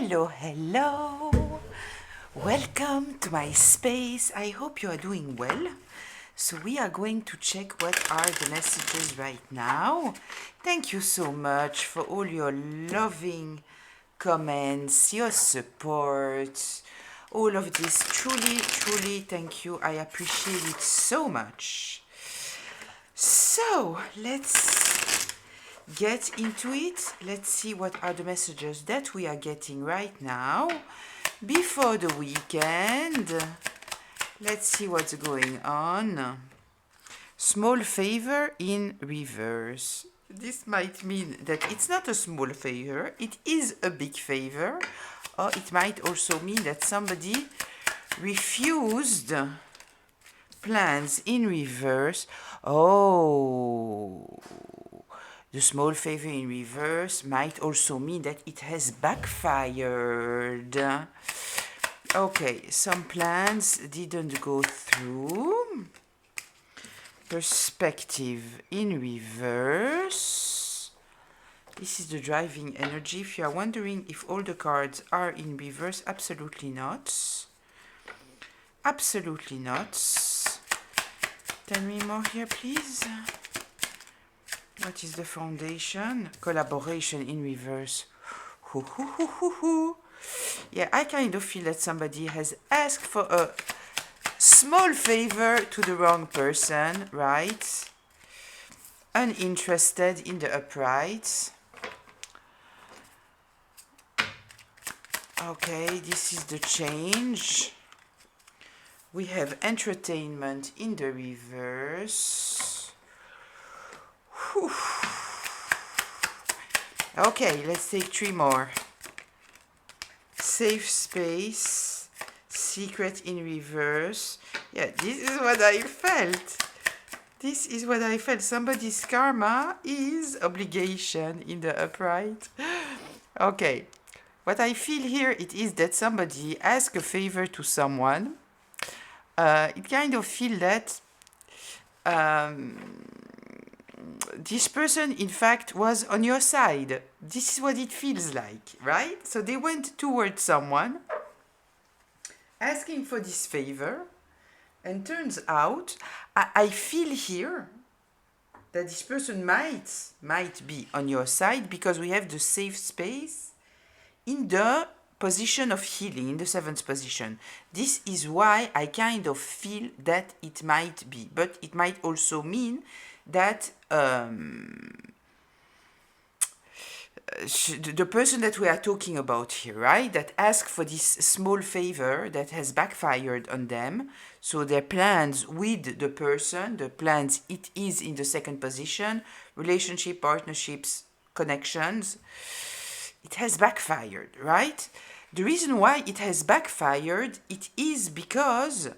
Hello, hello. Welcome to my space. I hope you are doing well. So we are going to check what are the messages right now. Thank you so much for all your loving comments, your support, all of this. Truly, truly thank you. I appreciate it so much. So let's get into it. Let's see what are the messages that we are getting right now before the weekend. Let's see what's going on. Small favor in reverse. This might mean that it's not a small favor, it is a big favor, or it might also mean that somebody refused plans in reverse. Oh, the small favor in reverse might also mean that it has backfired. Okay, some plans didn't go through. Perspective in reverse. This is the driving energy. If you are wondering if all the cards are in reverse, absolutely not. Absolutely not. Tell me more here, please. What is the foundation? Collaboration in reverse. Hoo, hoo, hoo, hoo, hoo. Yeah, I kind of feel that somebody has asked for a small favor to the wrong person, right? Uninterested in the upright. Okay, this is the change. We have entertainment in the reverse. Whew. Okay, let's take three more. Safe space, secret in reverse. Yeah, this is what I felt. This is what I felt. Somebody's karma is obligation in the upright. Okay, what I feel here, it is that somebody asked a favor to someone. It kind of feel that this person, in fact, was on your side. This is what it feels like, right? So they went towards someone asking for this favor, and turns out, I feel here that this person might be on your side because we have the safe space in the position of healing, in the seventh position. This is why I kind of feel that it might be, but it might also mean that the person that we are talking about here, right, that asked for this small favor that has backfired on them, so their plans with the person, the plans it is in the second position, relationship, partnerships, connections, it has backfired, right? The reason why it has backfired, it is because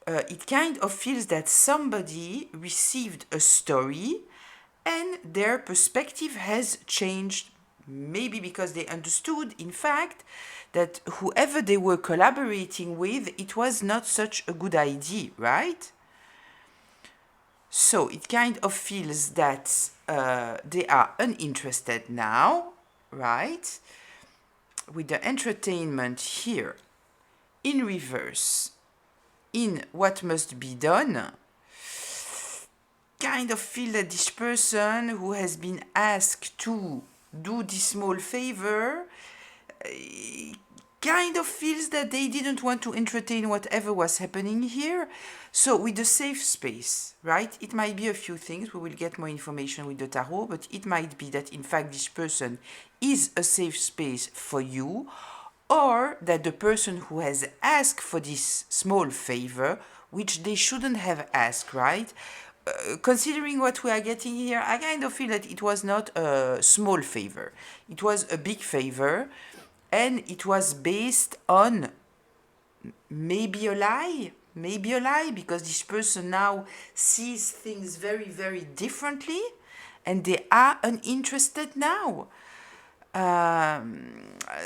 it kind of feels that somebody received a story and their perspective has changed, maybe because they understood, in fact, that whoever they were collaborating with, it was not such a good idea, right? So it kind of feels that they are uninterested now, right? With the entertainment here in reverse, in what must be done, kind of feel that this person who has been asked to do this small favor kind of feels that they didn't want to entertain whatever was happening here. So with the safe space, right, it might be a few things. We will get more information with the tarot, but it might be that in fact this person is a safe space for you, or that the person who has asked for this small favor, which they shouldn't have asked, right? Considering what we are getting here, I kind of feel that it was not a small favor. It was a big favor, and it was based on maybe a lie, because this person now sees things very, very differently, and they are uninterested now.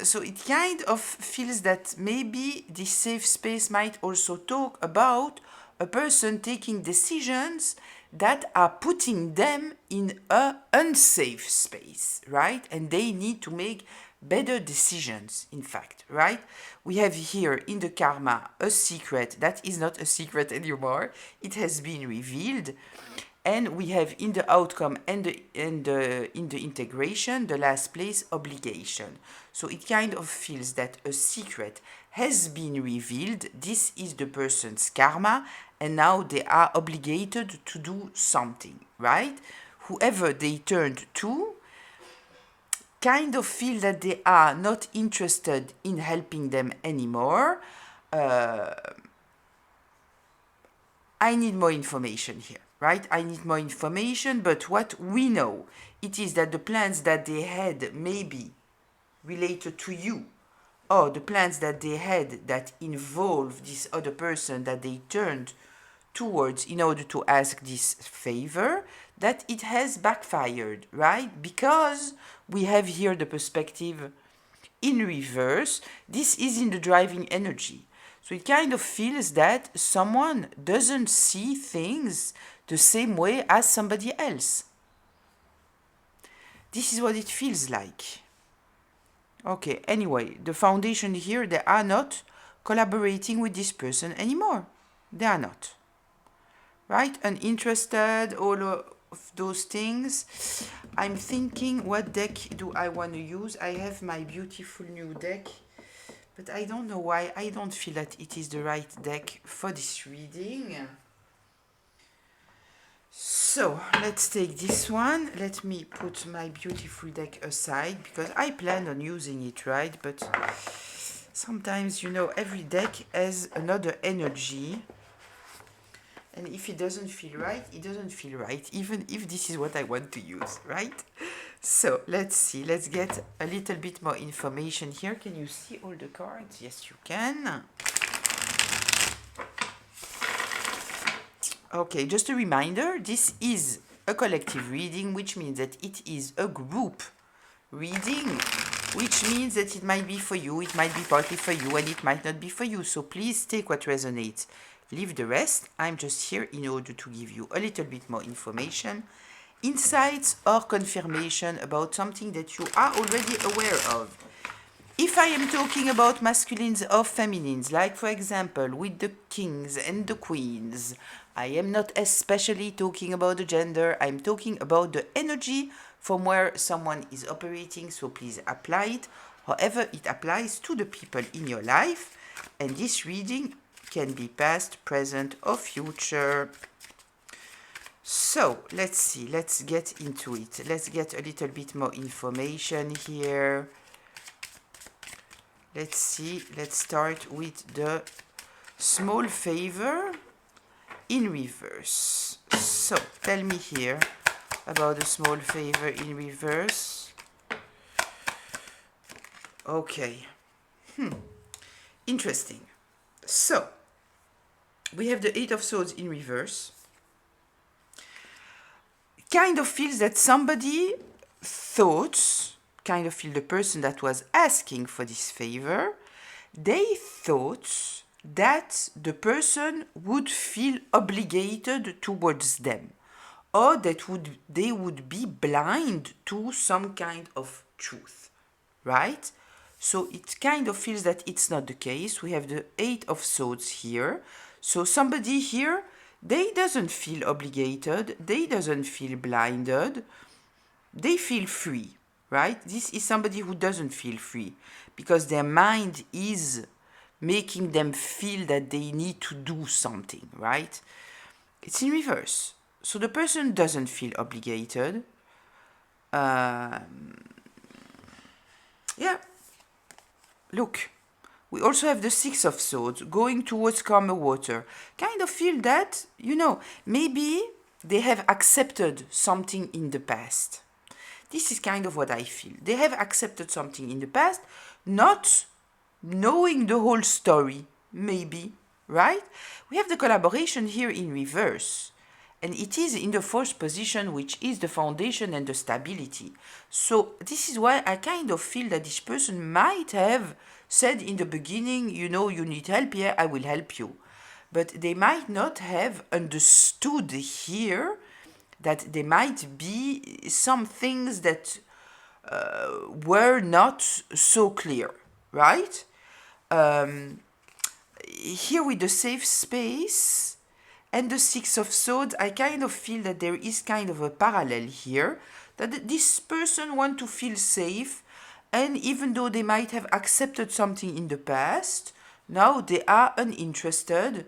So it kind of feels that maybe this safe space might also talk about a person taking decisions that are putting them in a unsafe space, right? And they need to make better decisions, in fact, right? We have here in the karma a secret that is not a secret anymore. It has been revealed. And we have in the outcome and in the integration, the last place, obligation. So it kind of feels that a secret has been revealed. This is the person's karma, and now they are obligated to do something, right? Whoever they turned to kind of feel that they are not interested in helping them anymore. I need more information here, right? I need more information, but what we know, it is that the plans that they had maybe related to you, or the plans that they had that involve this other person that they turned towards in order to ask this favor, that it has backfired, right? Because we have here the perspective in reverse. This is in the driving energy. So it kind of feels that someone doesn't see things the same way as somebody else. This is what it feels like. Okay, anyway, the foundation here, they are not collaborating with this person anymore. They are not. Right? Uninterested, all of those things. I'm thinking, what deck do I want to use? I have my beautiful new deck, but I don't know why. I don't feel that it is the right deck for this reading. So, let's take this one. Let me put my beautiful deck aside, because I plan on using it, right? But sometimes, you know, every deck has another energy. And if it doesn't feel right, it doesn't feel right, even if this is what I want to use, right? So, let's see. Let's get a little bit more information here. Can you see all the cards? Yes, you can. Okay, just a reminder, this is a collective reading, which means that it is a group reading, which means that it might be for you, it might be partly for you, and it might not be for you. So please take what resonates. Leave the rest. I'm just here in order to give you a little bit more information, insights or confirmation about something that you are already aware of. If I am talking about masculines or feminines, like for example with the kings and the queens, I am not especially talking about the gender, I'm talking about the energy from where someone is operating, so please apply it however it applies to the people in your life. And this reading can be past, present or future. So let's see, let's get into it. Let's get a little bit more information here. Let's see, let's start with the small favor in reverse. So tell me here about the small favor in reverse. Okay. Interesting. So we have the Eight of Swords in reverse. Kind of feels that somebody thought, kind of feel the person that was asking for this favor, they thought that the person would feel obligated towards them, or that they would be blind to some kind of truth, right? So it kind of feels that it's not the case. We have the Eight of Swords here. So somebody here, they doesn't feel obligated, they doesn't feel blinded, they feel free, right? This is somebody who doesn't feel free because their mind is making them feel that they need to do something, right? It's in reverse. So the person doesn't feel obligated. Yeah. Look. We also have the Six of Swords going towards calmer water. Kind of feel that, you know, maybe they have accepted something in the past. This is kind of what I feel. They have accepted something in the past, not knowing the whole story, maybe, right? We have the collaboration here in reverse. And it is in the fourth position, which is the foundation and the stability. So this is why I kind of feel that this person might have said in the beginning, you know, you need help here, I will help you. But they might not have understood here that there might be some things that were not so clear, right? Here with the safe space and the Six of Swords, I kind of feel that there is kind of a parallel here, that this person want to feel safe, and even though they might have accepted something in the past, now they are uninterested,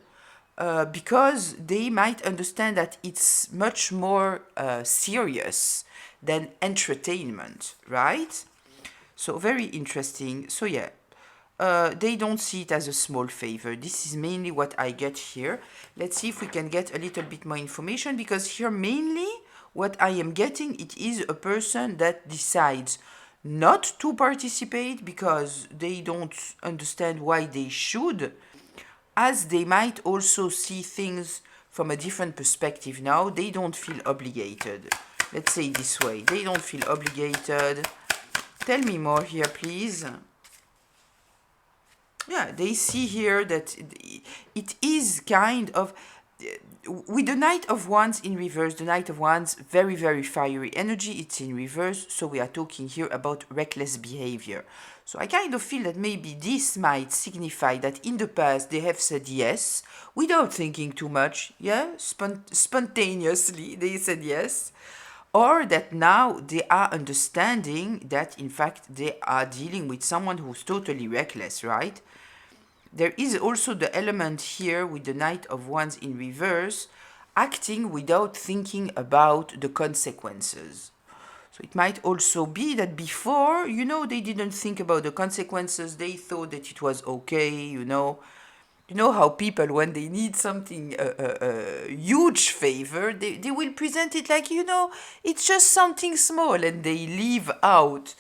because they might understand that it's much more serious than entertainment, right? So very interesting. So yeah, they don't see it as a small favor. This is mainly what I get here. Let's see if we can get a little bit more information, because here mainly what I am getting, it is a person that decides not to participate because they don't understand why they should, as they might also see things from a different perspective now. They don't feel obligated. Let's say it this way. They don't feel obligated. Tell me more here, please. Yeah, they see here that it is kind of, with the Knight of Wands in reverse, the Knight of Wands, very, very fiery energy, it's in reverse, so we are talking here about reckless behavior. So I kind of feel that maybe this might signify that in the past they have said yes, without thinking too much, yeah, spontaneously they said yes, or that now they are understanding that in fact they are dealing with someone who's totally reckless, right? There is also the element here with the Knight of Wands in reverse, acting without thinking about the consequences. So it might also be that before, they didn't think about the consequences. They thought that it was okay, You know how people, when they need something, a huge favor, they will present it like, it's just something small, and they leave out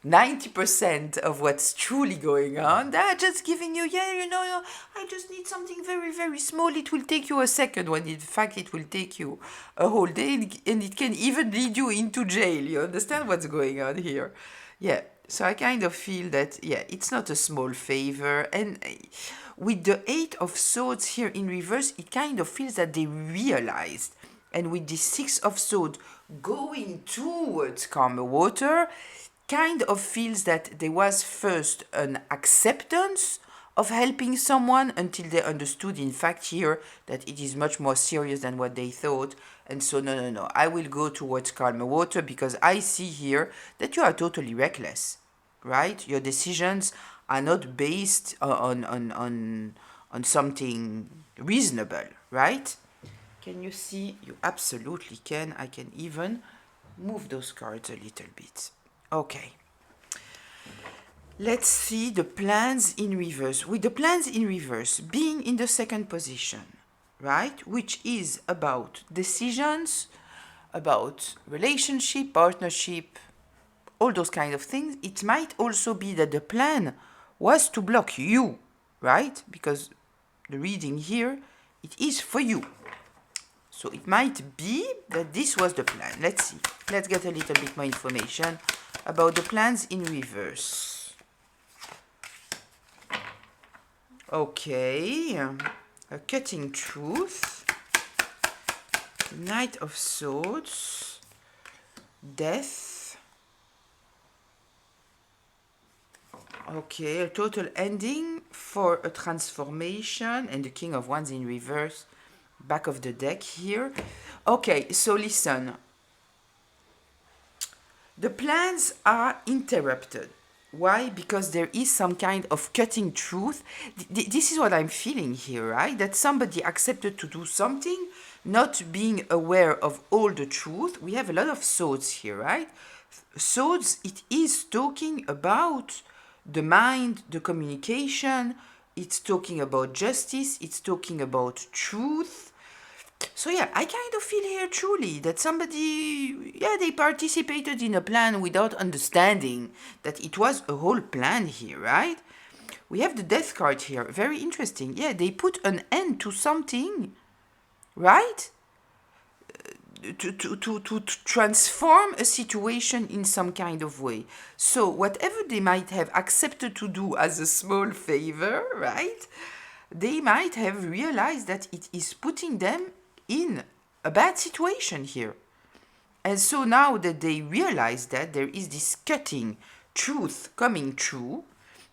90% of what's truly going on. They're just giving you, I just need something very, very small. It will take you a second, when in fact it will take you a whole day, and it can even lead you into jail. You understand what's going on here? Yeah. So I kind of feel that, it's not a small favor. And with the Eight of Swords here in reverse, it kind of feels that they realized. And with the Six of Swords going towards calmer water, kind of feels that there was first an acceptance of helping someone until they understood, in fact, here that it is much more serious than what they thought. And so, no, I will go towards calmer water, because I see here that you are totally reckless, right? Your decisions are not based on something reasonable, right? Can you see? You absolutely can. I can even move those cards a little bit. Okay. Let's see the plans in reverse. With the plans in reverse being in the second position, right? Which is about decisions, about relationship, partnership, all those kind of things. It might also be that the plan was to block you, right? Because the reading here, it is for you. So it might be that this was the plan. Let's see. Let's get a little bit more information about the plans in reverse. Okay, a cutting truth, Knight of Swords, death. Okay, a total ending for a transformation, and the King of Wands in reverse, back of the deck here. Okay, so listen. The plans are interrupted. Why? Because there is some kind of cutting truth. This is what I'm feeling here, right? That somebody accepted to do something, not being aware of all the truth. We have a lot of swords here, right? Swords, it is talking about the mind, the communication. It's talking about justice. It's talking about truth. So yeah, I kind of feel here truly that somebody, they participated in a plan without understanding that it was a whole plan here, right? We have the death card here, very interesting. Yeah, they put an end to something, right? To transform a situation in some kind of way. So whatever they might have accepted to do as a small favor, right? They might have realized that it is putting them in a bad situation here. And so now that they realize that there is this cutting truth coming true,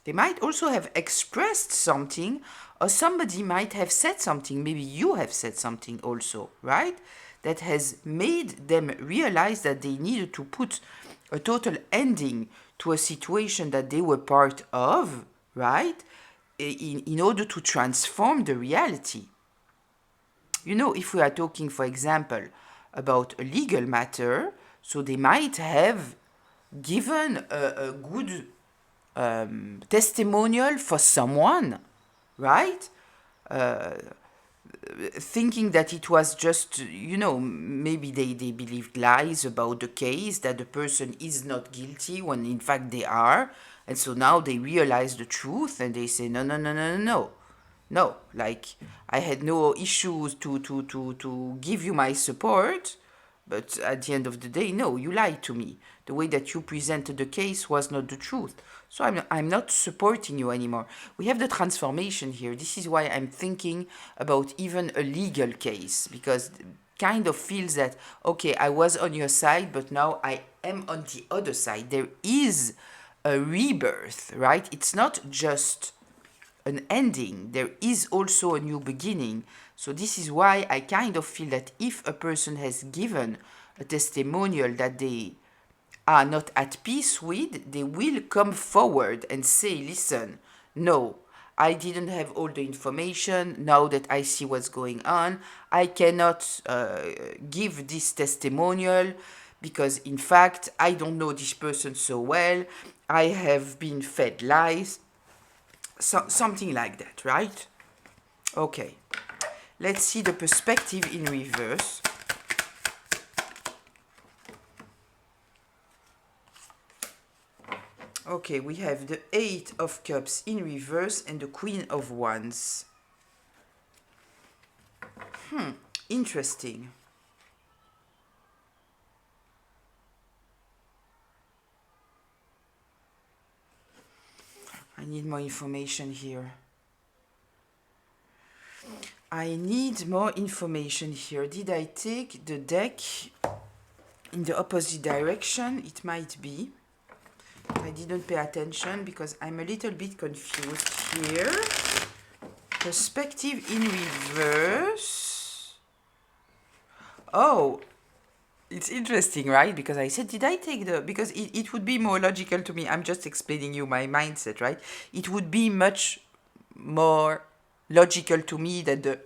they might also have expressed something, or somebody might have said something, maybe you have said something also, right? That has made them realize that they needed to put a total ending to a situation that they were part of, right? In order to transform the reality. You know, if we are talking, for example, about a legal matter, so they might have given a good testimonial for someone, right? Thinking that it was just, you know, maybe they believed lies about the case, that the person is not guilty when in fact they are. And so now they realize the truth and they say, no, no, no, no, no, no. No, like I had no issues to give you my support, but at the end of the day, no, you lied to me. The way that you presented the case was not the truth. So I'm not supporting you anymore. We have the transformation here. This is why I'm thinking about even a legal case, because kind of feels that, okay, I was on your side, but now I am on the other side. There is a rebirth, right? It's not just an ending, there is also a new beginning. So this is why I kind of feel that if a person has given a testimonial that they are not at peace with, they will come forward and say, listen, no, I didn't have all the information. Now that I see what's going on, I cannot give this testimonial because in fact I don't know this person so well. I have been fed lies. So, something like that, right? Okay, let's see the perspective in reverse. Okay, we have the Eight of Cups in reverse and the Queen of Wands. Interesting. I need more information here. I need more information here. Did I take the deck in the opposite direction? It might be. I didn't pay attention because I'm a little bit confused here. Perspective in reverse. Oh, it's interesting, right? Because I said, did I take the... Because it would be more logical to me. I'm just explaining you my mindset, right? It would be much more logical to me that the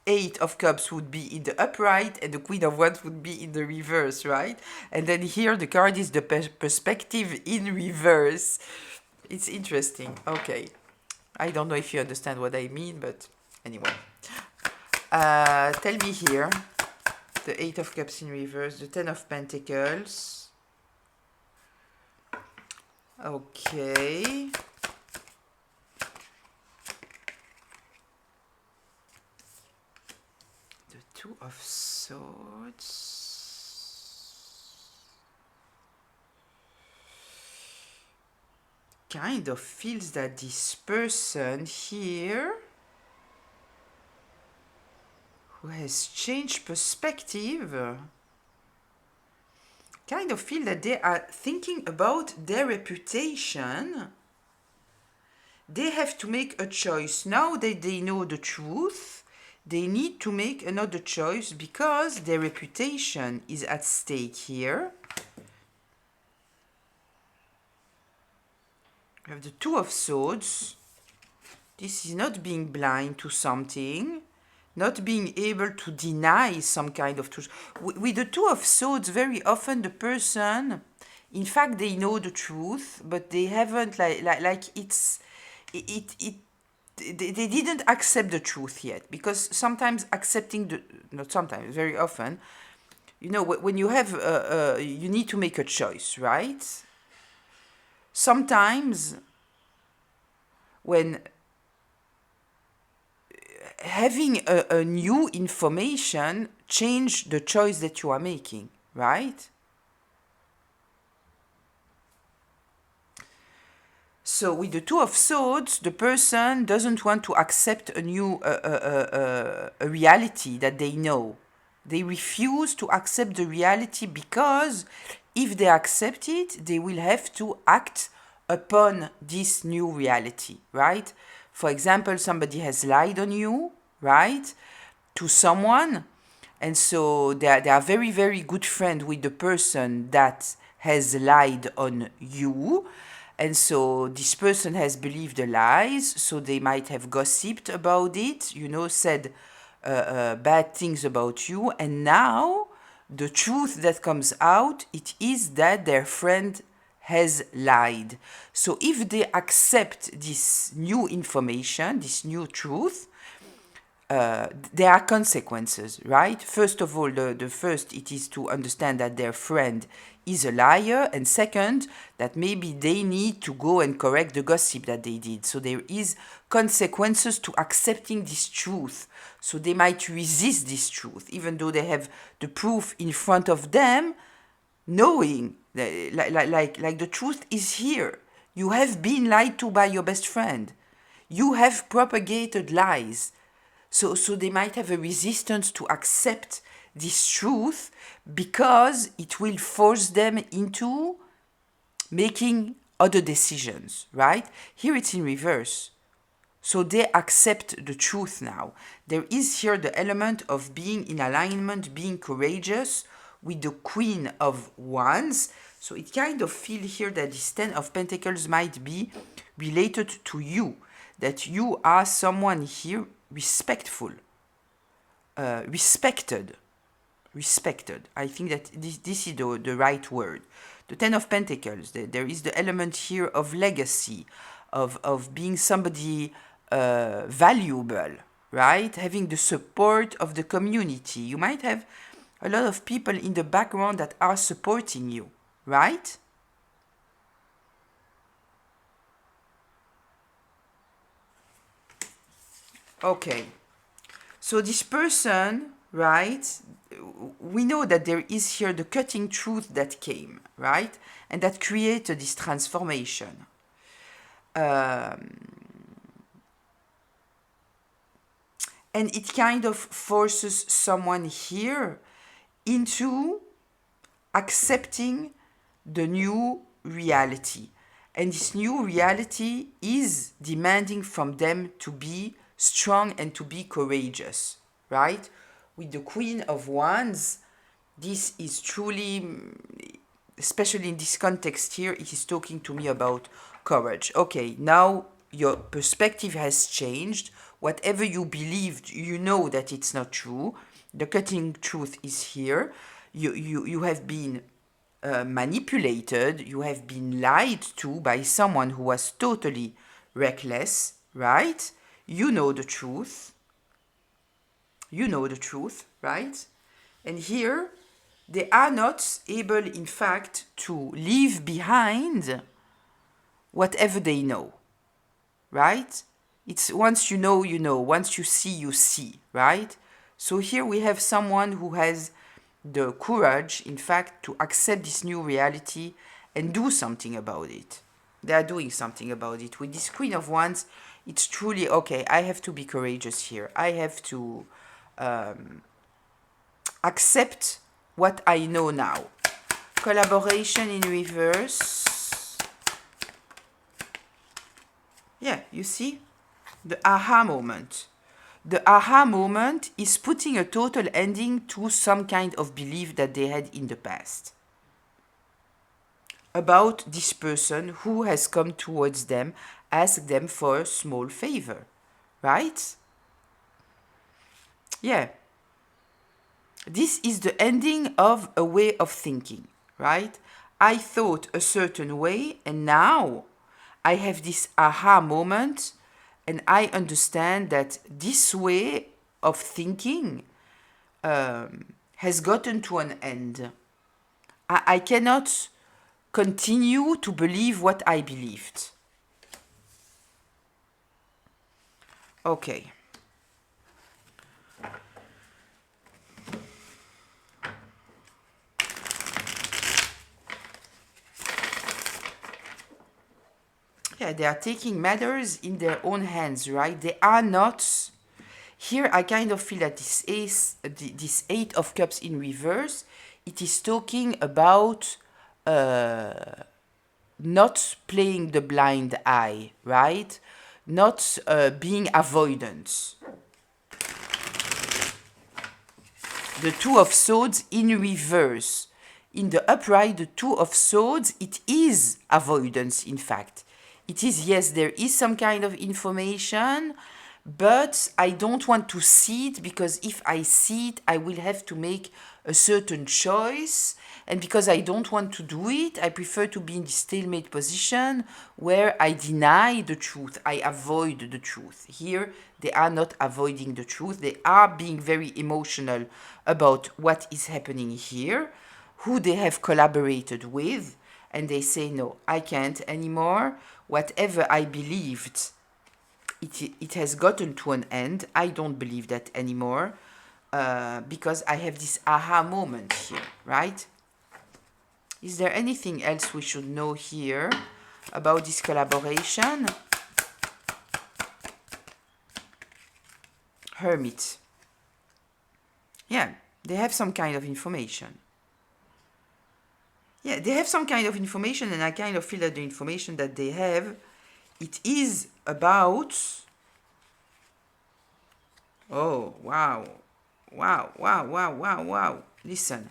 Eight of Cups would be in the upright and the Queen of Wands would be in the reverse, right? And then here the card is the perspective in reverse. It's interesting. Okay. I don't know if you understand what I mean, but anyway. Tell me here. The Eight of Cups in reverse, the Ten of Pentacles. Okay. The Two of Swords. Kind of feels that this person here who has changed perspective kind of feel that they are thinking about their reputation. They have to make a choice. Now that they know the truth, they need to make another choice because their reputation is at stake here. We have the Two of Swords. This is not being blind to something, not being able to deny some kind of truth. With the Two of Swords, very often the person, in fact, they know the truth, but they haven't, like it's, they didn't accept the truth yet. Because sometimes accepting the, not sometimes, very often, you know, when you have, you need to make a choice, right? Sometimes when having a new information change the choice that you are making, right? So with the Two of Swords, the person doesn't want to accept a new a reality that they know. They refuse to accept the reality because if they accept it, they will have to act upon this new reality, right? For example, somebody has lied on you, right, to someone, and so they are very, very good friend with the person that has lied on you. And so this person has believed the lies, so they might have gossiped about it, said bad things about you. And now the truth that comes out, it is that their friend has lied. So if they accept this new information, this new truth, there are consequences, right? First of all, the first, it is to understand that their friend is a liar, and second, that maybe they need to go and correct the gossip that they did. So there is consequences to accepting this truth. So they might resist this truth, even though they have the proof in front of them, knowing that, like the truth is here. You have been lied to by your best friend. You have propagated lies. So they might have a resistance to accept this truth because it will force them into making other decisions, right? Here it's in reverse. So they accept the truth now. There is here the element of being in alignment, being courageous with the Queen of Wands. So it kind of feels here that this Ten of Pentacles might be related to you, that you are someone here respectful, respected. I think that this is the right word. The Ten of Pentacles, there is the element here of legacy, of being somebody valuable, right? Having the support of the community. You might have a lot of people in the background that are supporting you, right? Okay. So this person, right, we know that there is here the cutting truth that came, right, and that created this transformation. And it kind of forces someone here into accepting the new reality. And this new reality is demanding from them to be strong and to be courageous, right? With the Queen of Wands, this is truly, especially in this context here, it is talking to me about courage. Okay, now your perspective has changed. Whatever you believed, you know that it's not true. The cutting truth is here. You have been manipulated, you have been lied to by someone who was totally reckless, right? You know the truth. You know the truth, right? And here, they are not able, in fact, to leave behind whatever they know, right? It's once you know, you know. Once you see, right? So here we have someone who has the courage, in fact, to accept this new reality and do something about it. They are doing something about it. With this Queen of Wands, it's truly, okay, I have to be courageous here. I have to accept what I know now. Collaboration in reverse. Yeah, you see? The aha moment. The aha moment is putting a total ending to some kind of belief that they had in the past about this person who has come towards them, ask them for a small favor, right? Yeah. This is the ending of a way of thinking, right? I thought a certain way, and now I have this aha moment, and I understand that this way of thinking has gotten to an end. I cannot continue to believe what I believed. Okay. Yeah, they are taking matters in their own hands, right? They are not Here I kind of feel that this Eight of Cups in reverse, it is talking about not playing the blind eye, right? Not being avoidant. The Two of Swords in reverse. In the upright, the Two of Swords, it is avoidance, in fact. It is, yes, there is some kind of information, but I don't want to see it, because if I see it, I will have to make a certain choice. And because I don't want to do it, I prefer to be in the stalemate position where I deny the truth, I avoid the truth. Here, they are not avoiding the truth, they are being very emotional about what is happening here, who they have collaborated with, and they say, no, I can't anymore. Whatever I believed, it has gotten to an end. I don't believe that anymore, because I have this aha moment here, right? Is there anything else we should know here about this collaboration? Hermit. Yeah, they have some kind of information. Yeah, they have some kind of information, and I kind of feel that the information that they have, it is about... Oh, wow. Wow, wow, wow, wow, wow. Listen,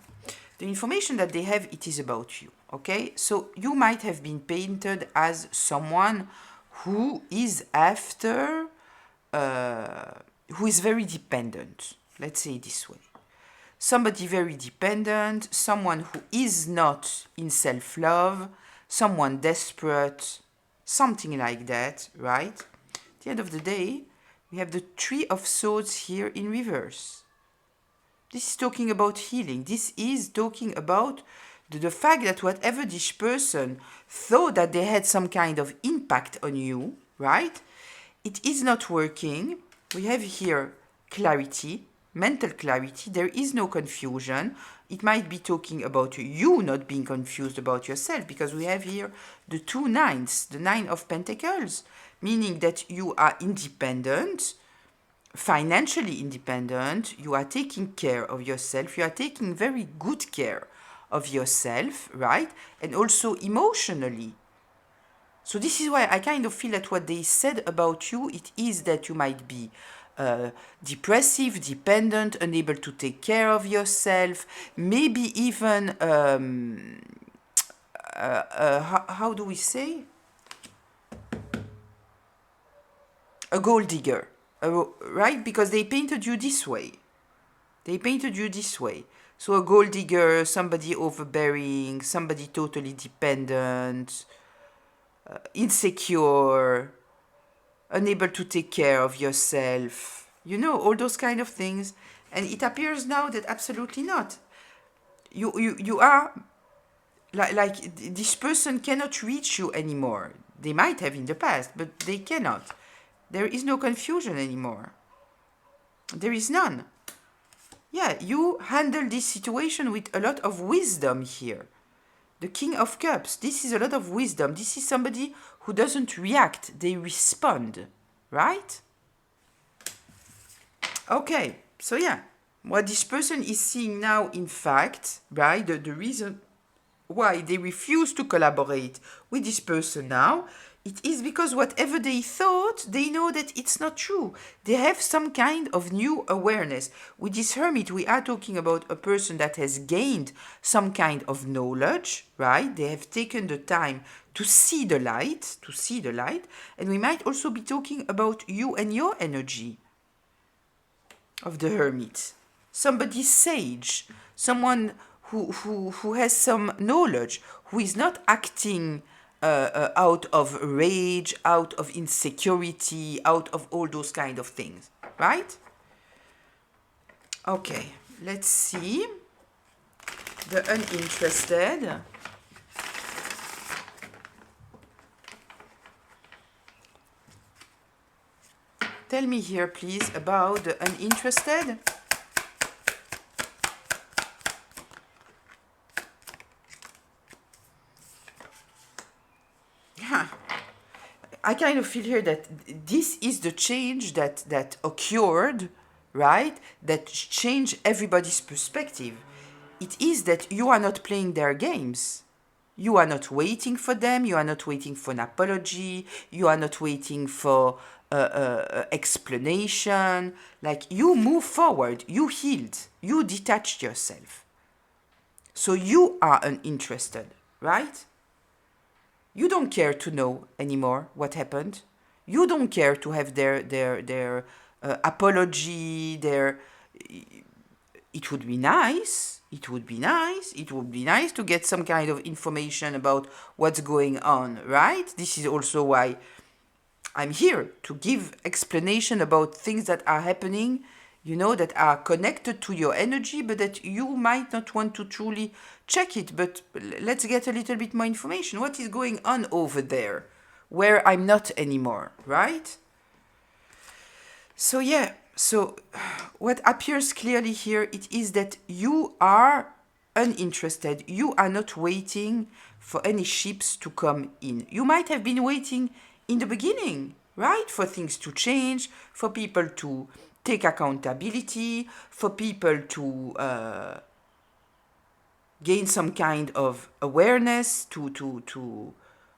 the information that they have, it is about you, okay? So you might have been painted as someone who is after, who is very dependent. Let's say it this way. Somebody very dependent, someone who is not in self-love, someone desperate, something like that, right? At the end of the day, we have the Three of Swords here in reverse. This is talking about healing. This is talking about the fact that whatever this person thought that they had some kind of impact on you, right? It is not working. We have here clarity, mental clarity. There is no confusion. It might be talking about you not being confused about yourself, because we have here the two nines, the Nine of Pentacles, meaning that you are independent, financially independent, you are taking care of yourself, you are taking very good care of yourself, right? And also emotionally. So this is why I kind of feel that what they said about you, it is that you might be depressive, dependent, unable to take care of yourself, maybe even, how do we say? A gold digger, right? Because they painted you this way. They painted you this way. So a gold digger, somebody overbearing, somebody totally dependent, insecure, unable to take care of yourself, you know, all those kind of things. And it appears now that absolutely not. You are like this person cannot reach you anymore. They might have in the past, but they cannot. There is no confusion anymore. There is none. Yeah, you handle this situation with a lot of wisdom here. The King of Cups, this is a lot of wisdom. This is somebody who doesn't react, they respond, right? Okay, so yeah, what this person is seeing now, in fact, right, the reason why they refuse to collaborate with this person now, it is because whatever they thought, they know that it's not true. They have some kind of new awareness. With this Hermit, we are talking about a person that has gained some kind of knowledge, right? They have taken the time to see the light, and we might also be talking about you and your energy of the Hermit. Somebody sage, someone who has some knowledge, who is not acting out of rage, out of insecurity, out of all those kind of things, right? Okay, let's see. The uninterested. Tell me here, please, about the uninterested. I kind of feel here that this is the change that occurred right, that change everybody's perspective. It is that you are not playing their games. You are not waiting for them. You are not waiting for an apology. You are not waiting for explanation. Like, you move forward. You healed. You detached yourself. So you are uninterested, right? You don't care to know anymore what happened. You don't care to have their apology. It would be nice. It would be nice. It would be nice to get some kind of information about what's going on, right? This is also why I'm here, to give explanation about things that are happening, that are connected to your energy, but that you might not want to truly check it. But let's get a little bit more information. What is going on over there where I'm not anymore, right? So yeah, so what appears clearly here, it is that you are uninterested. You are not waiting for any ships to come in. You might have been waiting in the beginning, right? For things to change, for people to take accountability, for people to gain some kind of awareness, to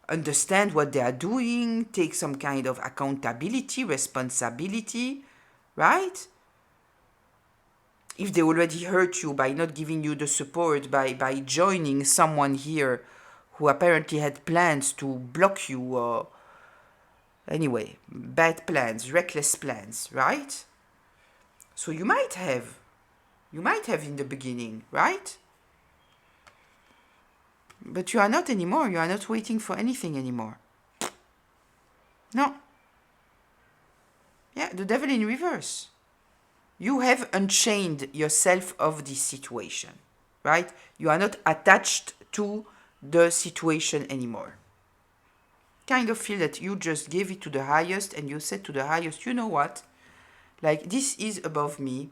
understand what they are doing, take some kind of accountability, responsibility, right? If they already hurt you by not giving you the support, by joining someone here who apparently had plans to block you, or anyway, bad plans, reckless plans, right? So you might have in the beginning, right? But you are not anymore. You are not waiting for anything anymore. No. Yeah, the devil in reverse. You have unchained yourself of this situation, right? You are not attached to the situation anymore. Kind of feel that you just gave it to the highest and you said to the highest, you know what? Like, this is above me.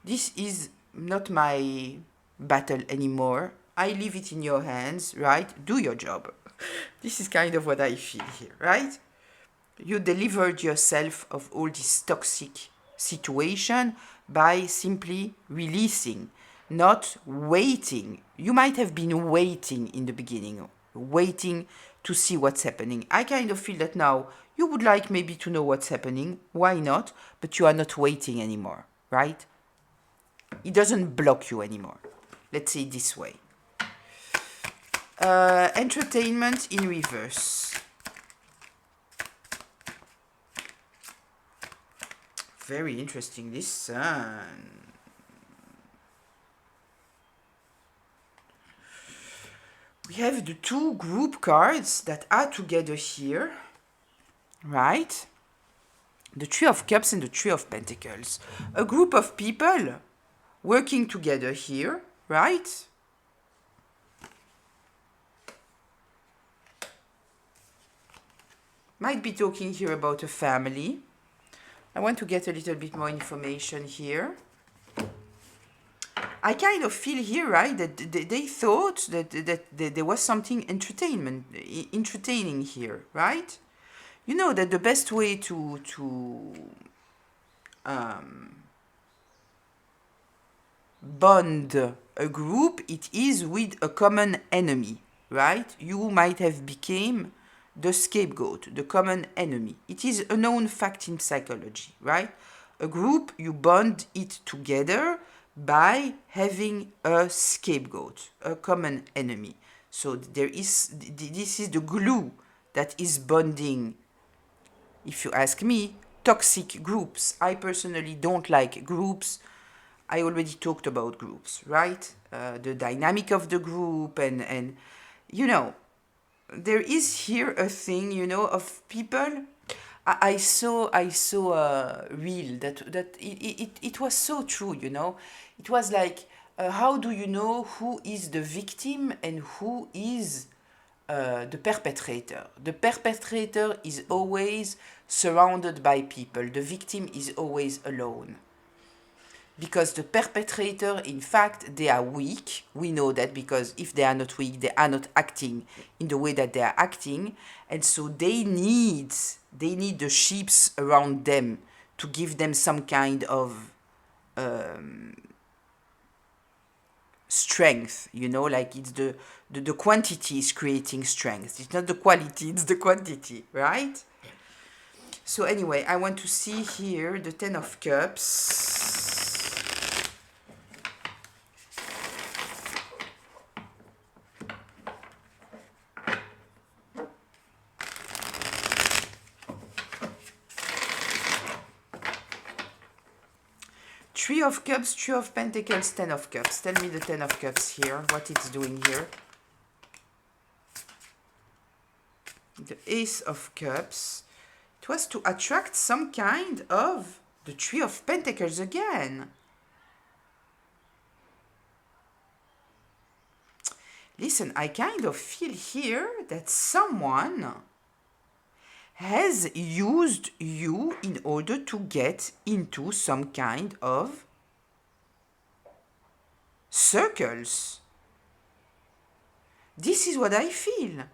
This is not my battle anymore. I leave it in your hands, right? Do your job. This is kind of what I feel here, right? You delivered yourself of all this toxic situation by simply releasing, not waiting. You might have been waiting in the beginning, waiting to see what's happening. I kind of feel that now you would like maybe to know what's happening. Why not? But you are not waiting anymore, right? It doesn't block you anymore. Let's say it this way. Entertainment in reverse. Very interesting, this sun. We have the two group cards that are together here, right? The Three of Cups and the Three of Pentacles. A group of people working together here, right? Might be talking here about a family. I want to get a little bit more information here. I kind of feel here, right, that they thought that there was something entertaining here, right? You know that the best way to bond a group, it is with a common enemy, right? You might have become the scapegoat, the common enemy. It is a known fact in psychology, right? A group, you bond it together by having a scapegoat, a common enemy. So this is the glue that is bonding, if you ask me, toxic groups. I personally don't like groups. I already talked about groups, right? The dynamic of the group and there is here a thing, of people. I saw a reel that it was so true, It was like, how do you know who is the victim and who is the perpetrator? The perpetrator is always surrounded by people. The victim is always alone. Because the perpetrator, in fact, they are weak. We know that because if they are not weak, they are not acting in the way that they are acting. And so they need the sheeps around them to give them some kind of strength, you know, like it's the quantity is creating strength. It's not the quality, it's the quantity, right? So anyway, I want to see here the Ten of Cups. Three of Cups, Three of Pentacles, Ten of Cups. Tell me the Ten of Cups here, what it's doing here. The Ace of Cups. It was to attract some kind of the Three of Pentacles again. Listen, I kind of feel here that someone has used you in order to get into some kind of circles. This is what I feel.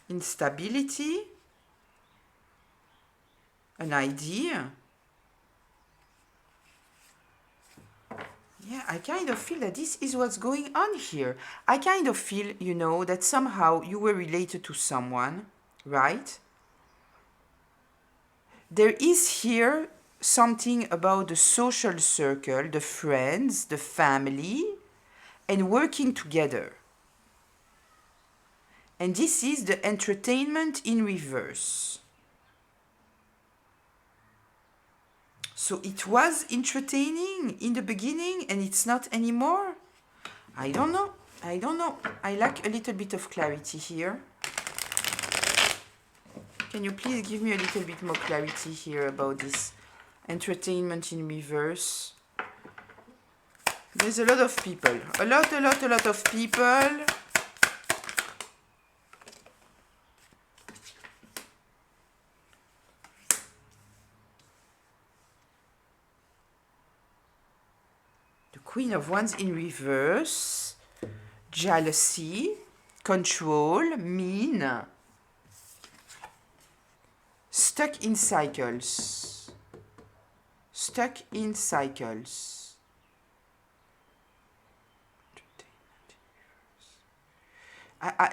Instability, an idea. Yeah, I kind of feel that this is what's going on here. I kind of feel, you know, that somehow you were related to someone, right? There is here something about the social circle, the friends, the family, and working together. And this is the entertainment in reverse. So it was entertaining in the beginning and it's not anymore? I don't know. I don't know. I lack a little bit of clarity here. Can you please give me a little bit more clarity here about this entertainment in reverse? There's a lot of people. A lot of people. Queen of Wands in reverse, jealousy, control, mean, stuck in cycles, stuck in cycles.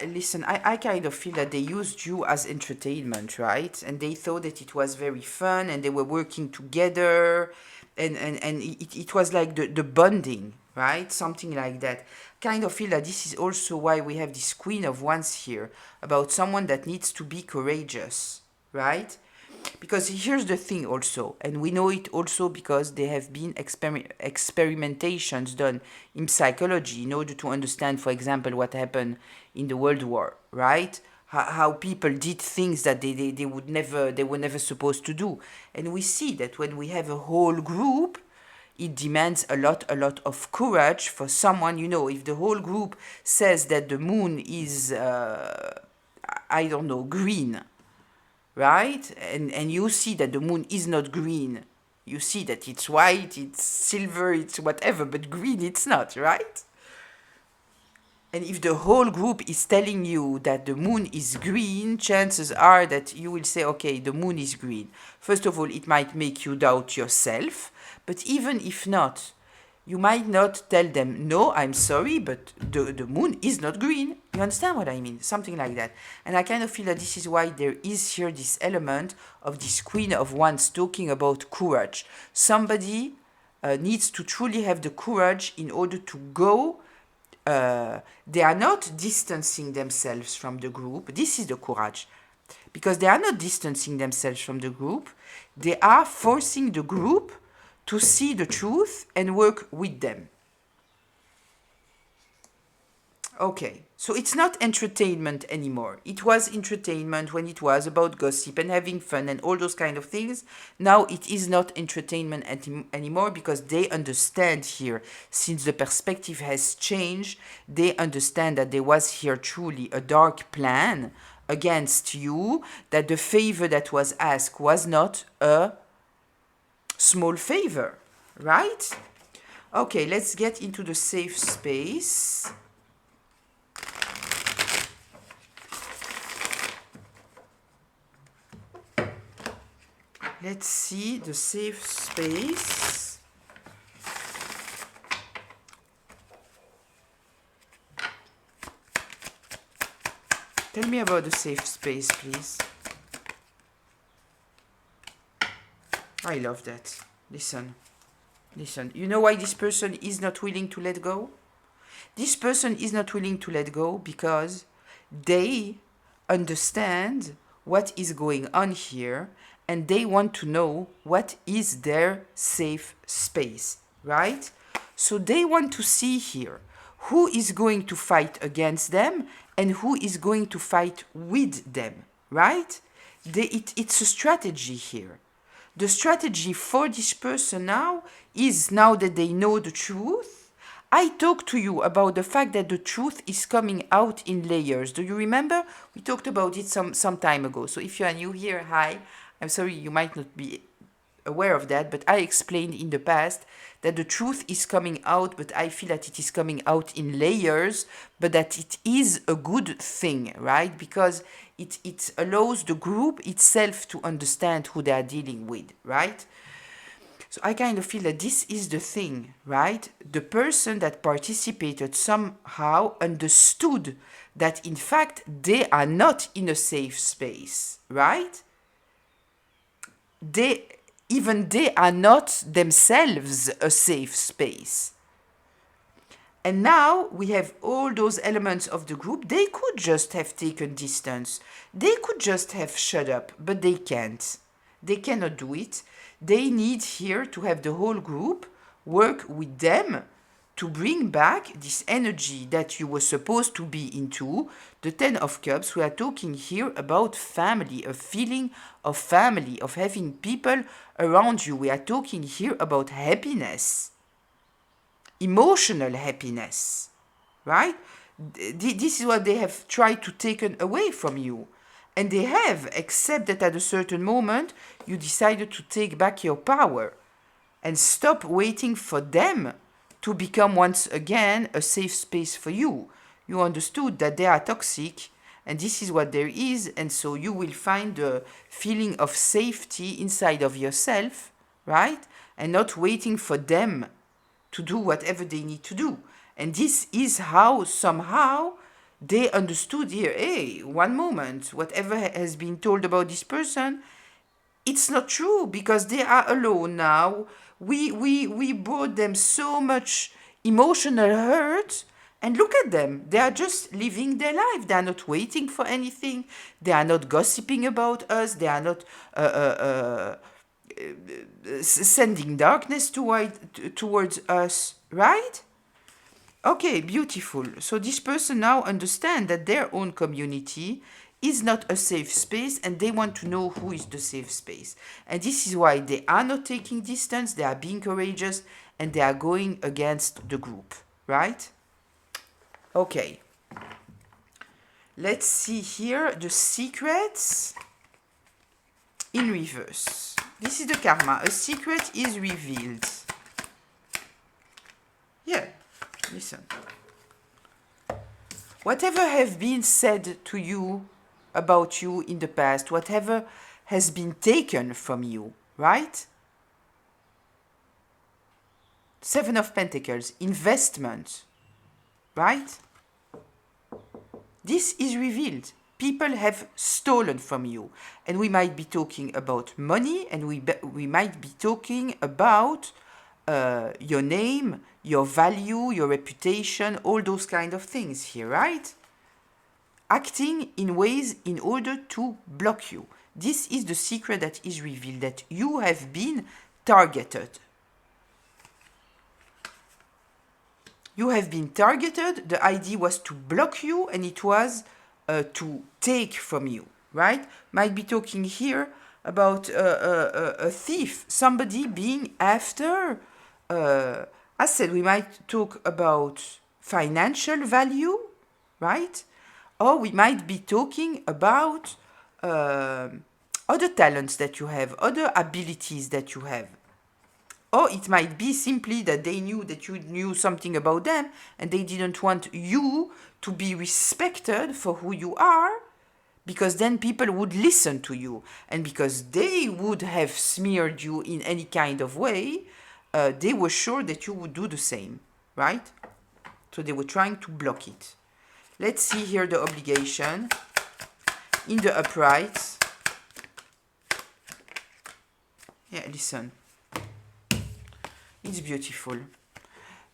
Listen, I kind of feel that they used you as entertainment, right? And they thought that it was very fun and they were working together. And it was like the bonding, right? Something like that. Kind of feel that this is also why we have this Queen of Wands here, about someone that needs to be courageous, right? Because here's the thing also, and we know it also because there have been experimentations done in psychology in order to understand, for example, what happened in the World War, right? How people did things that they were never supposed to do. And we see that when we have a whole group, it demands a lot of courage for someone, you know, if the whole group says that the moon is, I don't know, green, right? And you see that the moon is not green. You see that it's white, it's silver, it's whatever, but green it's not, right? And if the whole group is telling you that the moon is green, chances are that you will say, okay, the moon is green. First of all, it might make you doubt yourself. But even if not, you might not tell them, no, I'm sorry, but the moon is not green. You understand what I mean? Something like that. And I kind of feel that this is why there is here this element of this Queen of Wands talking about courage. Somebody needs to truly have the courage in order to go. They are not distancing themselves from the group. This is the courage. Because they are not distancing themselves from the group. They are forcing the group to see the truth and work with them. Okay, so it's not entertainment anymore. It was entertainment when it was about gossip and having fun and all those kind of things. Now it is not entertainment anymore because they understand here, since the perspective has changed, they understand that there was here truly a dark plan against you, that the favor that was asked was not a small favor, right? Okay, let's get into the safe space. Let's see the safe space. Tell me about the safe space, please. I love that. Listen. Listen. You know why this person is not willing to let go? This person is not willing to let go because they understand what is going on here and they want to know what is their safe space, right? So they want to see here who is going to fight against them and who is going to fight with them, right? It's a strategy here. The strategy for this person now is, now that they know the truth, I talked to you about the fact that the truth is coming out in layers. Do you remember? We talked about it some time ago. So if you are new here, hi. I'm sorry you might not be aware of that, but I explained in the past that the truth is coming out, but I feel that it is coming out in layers, but that it is a good thing, right? Because it allows the group itself to understand who they are dealing with, right? So I kind of feel that this is the thing, right? The person that participated somehow understood that in fact they are not in a safe space, right? Even they are not themselves a safe space. And now we have all those elements of the group. They could just have taken distance. They could just have shut up, but they can't. They cannot do it. They need here to have the whole group work with them to bring back this energy that you were supposed to be into. The Ten of Cups, we are talking here about family, a feeling of family, of having people around you. We are talking here about happiness, emotional happiness, right? This is what they have tried to take away from you. And they have, except that at a certain moment, you decided to take back your power and stop waiting for them to become once again a safe space for you. You understood that they are toxic and this is what there is, and so you will find the feeling of safety inside of yourself, right? And not waiting for them to do whatever they need to do. And this is how somehow they understood here, hey, one moment, whatever has been told about this person, it's not true because they are alone now. We brought them so much emotional hurt, and look at them. They are just living their life. They are not waiting for anything. They are not gossiping about us. They are not sending darkness towards us, right? Okay, beautiful. So this person now understands that their own community is not a safe space and they want to know who is the safe space. And this is why they are not taking distance, they are being courageous, and they are going against the group, right? Okay. Let's see here the secrets in reverse. This is the karma. A secret is revealed. Yeah. Listen. Whatever have been said to you about you in the past, whatever has been taken from you, right? Seven of Pentacles, investment, right? This is revealed. People have stolen from you. And we might be talking about money, and we might be talking about your name, your value, your reputation, all those kind of things here, right? Acting in ways in order to block you. This is the secret that is revealed, that you have been targeted. You have been targeted. The idea was to block you, and it was to take from you, right? Might be talking here about a thief, somebody being after. As said, we might talk about financial value, right? Or we might be talking about other talents that you have, other abilities that you have. Or it might be simply that they knew that you knew something about them and they didn't want you to be respected for who you are because then people would listen to you. And because they would have smeared you in any kind of way, they were sure that you would do the same, right? So they were trying to block it. Let's see here the obligation in the upright. Yeah, listen. It's beautiful.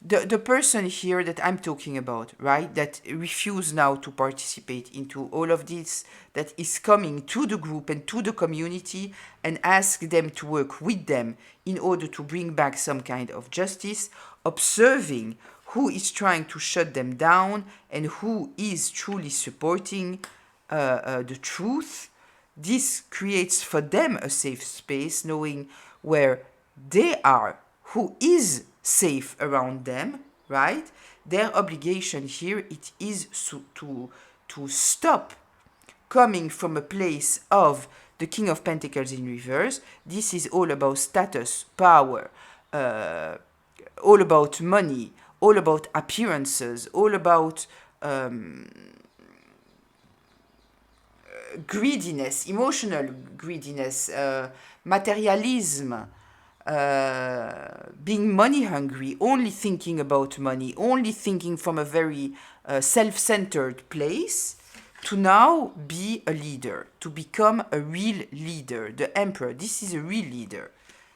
The person here that I'm talking about, right, that refuse now to participate into all of this, that is coming to the group and to the community and ask them to work with them in order to bring back some kind of justice, observing who is trying to shut them down and who is truly supporting the truth. This creates for them a safe space, knowing where they are, who is safe around them, right? Their obligation here, it is to stop coming from a place of the King of Pentacles in reverse. This is all about status, power, all about money, all about appearances, all about greediness, emotional greediness, materialism, being money hungry, only thinking about money, only thinking from a very self-centered place, to now be a leader, to become a real leader. The Emperor, this is a real leader.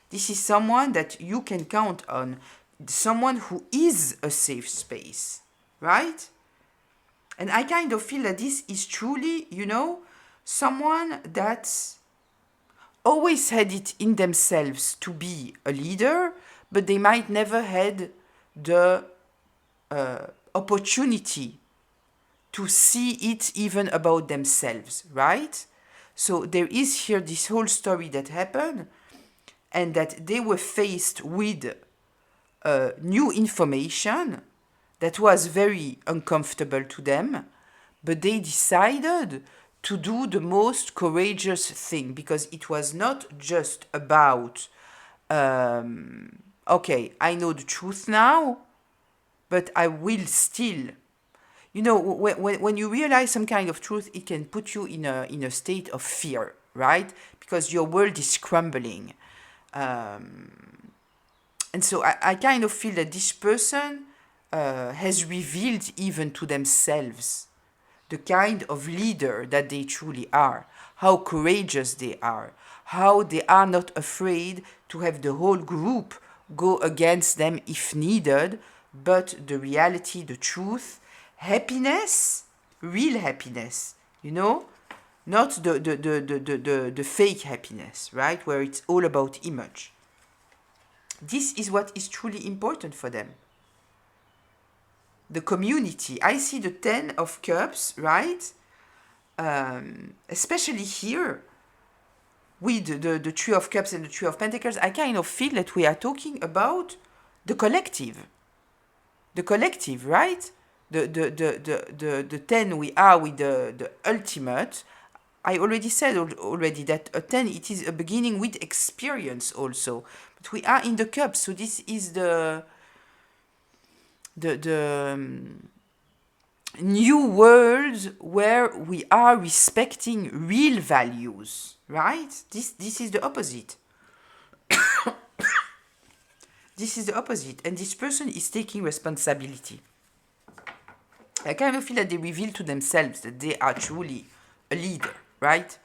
This is someone that you can count on, someone who is a safe space, right? And I kind of feel that this is truly, you know, someone that's always had it in themselves to be a leader, but they might never had the opportunity to see it even about themselves, right? So there is here this whole story that happened, and that they were faced with new information that was very uncomfortable to them, but they decided to do the most courageous thing, because it was not just about, okay, I know the truth now, but I will still, you know, when you realize some kind of truth, it can put you in a state of fear, right? Because your world is crumbling. And so I kind of feel that this person has revealed even to themselves the kind of leader that they truly are, how courageous they are, how they are not afraid to have the whole group go against them if needed, but the reality, the truth, happiness, real happiness, you know, not the fake happiness, right, where it's all about image. This is what is truly important for them. The community. I see the 10 of Cups, right? Especially here, with the Three of Cups and the Three of Pentacles, I kind of feel that we are talking about the collective. The collective, right? The 10 we are with the ultimate. I already said already that a 10, it is a beginning with experience also. But we are in the cups, so this is the new world where we are respecting real values, right? This is the opposite. This is the opposite, and this person is taking responsibility. I kind of feel that they reveal to themselves that they are truly a leader, right?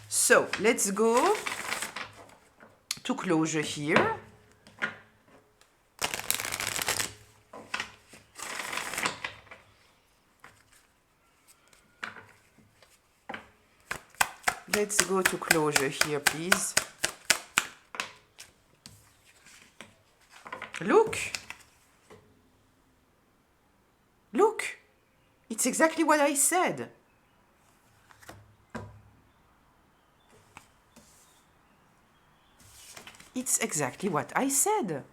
So let's go to closure here. Let's go to closure here, please. Look. Look. It's exactly what I said. It's exactly what I said.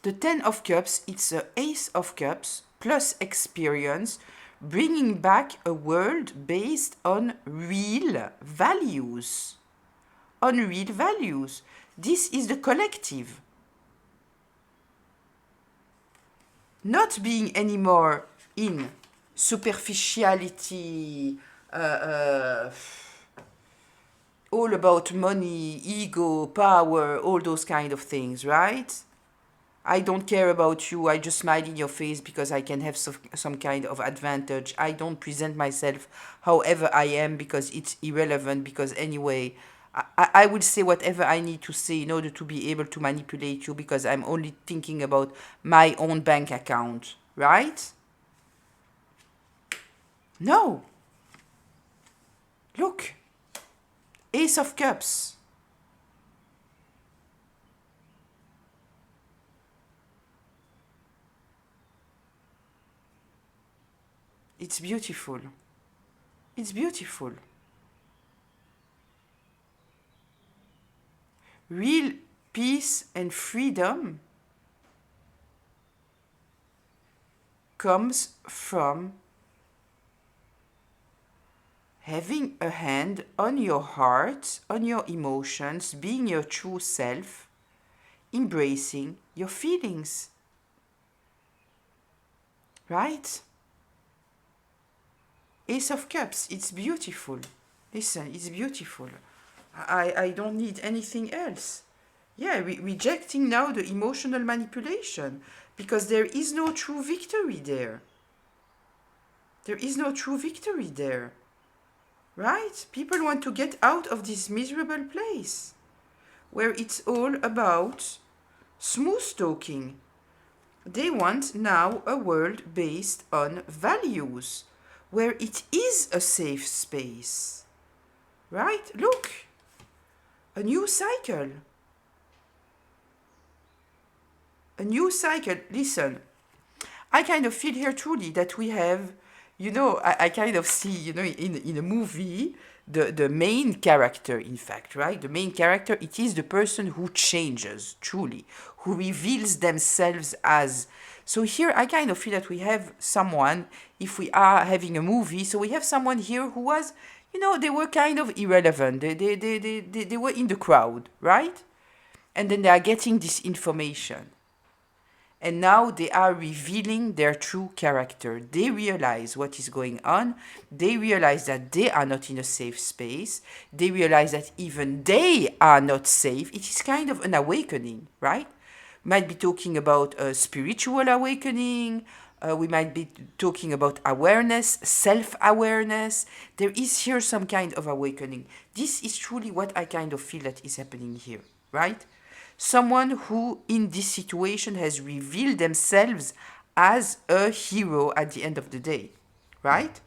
The 10 of Cups, it's an Ace of Cups plus experience, bringing back a world based on real values. On real values. This is the collective. Not being anymore in superficiality, all about money, ego, power, all those kind of things, right? I don't care about you. I just smile in your face because I can have some kind of advantage. I don't present myself however I am because it's irrelevant. Because anyway, I will say whatever I need to say in order to be able to manipulate you because I'm only thinking about my own bank account, right? No. Look. Ace of Cups. It's beautiful. It's beautiful. Real peace and freedom comes from having a hand on your heart, on your emotions, being your true self, embracing your feelings. Right? Ace of Cups, it's beautiful. Listen, it's beautiful. I don't need anything else. Yeah, rejecting now the emotional manipulation because there is no true victory there. There is no true victory there. Right? People want to get out of this miserable place where it's all about smooth talking. They want now a world based on values where it is a safe space. Right? Look, a new cycle. A new cycle. Listen, I kind of feel here truly that we have, I kind of see, in a movie, the main character, in fact, right? The main character, it is the person who changes, truly, who reveals themselves as. So here, I kind of feel that we have someone, if we are having a movie, so we have someone here who was, they were kind of irrelevant. They were in the crowd, right? And then they are getting this information. And now they are revealing their true character. They realize what is going on. They realize that they are not in a safe space. They realize that even they are not safe. It is kind of an awakening, right? We might be talking about a spiritual awakening. We might be talking about awareness, self-awareness. There is here some kind of awakening. This is truly what I kind of feel that is happening here, right? Someone who in this situation has revealed themselves as a hero at the end of the day, right?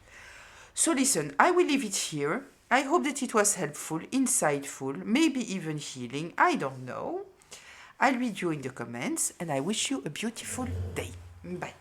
So listen, I will leave it here. I hope that it was helpful, insightful, maybe even healing. I don't know. I'll read you in the comments and I wish you a beautiful day. Bye.